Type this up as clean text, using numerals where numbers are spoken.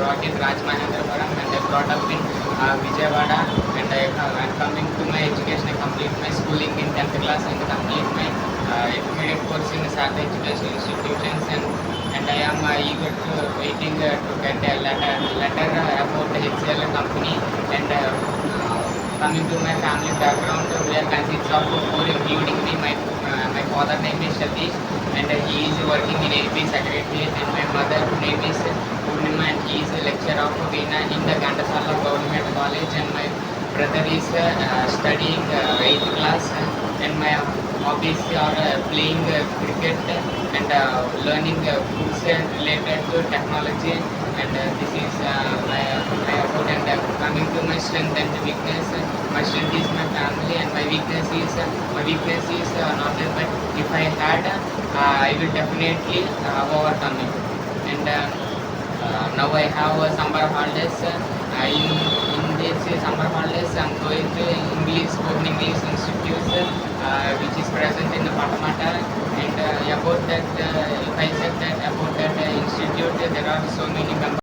brought in Rajmahendrapuram and I brought up in Vijayawada, and I'm coming to my education. I complete my schooling in 10th class and complete my intermediate course in Sarda Educational Institutions, and I am eager to waiting to get a letter about the HCL company. And coming to my family background, we are consists of four, including me. My father name is Satish, and he is working in AP Secretariat, and my mother name is Purnima, and he is a lecturer of Veena in the Gandasala Government College, and my brother is studying 8th class, and my hobbies are playing cricket and learning books related to technology, and this is my about. And coming to my strength and weakness, my strength is my family, and my weakness is not that, but if I had, I will definitely overcome it. And now I have summer holidays. In this summer holidays, I'm going to Spoken English Institute, which is present in Patamata. And about that, if I said that about that institute, there are so many members.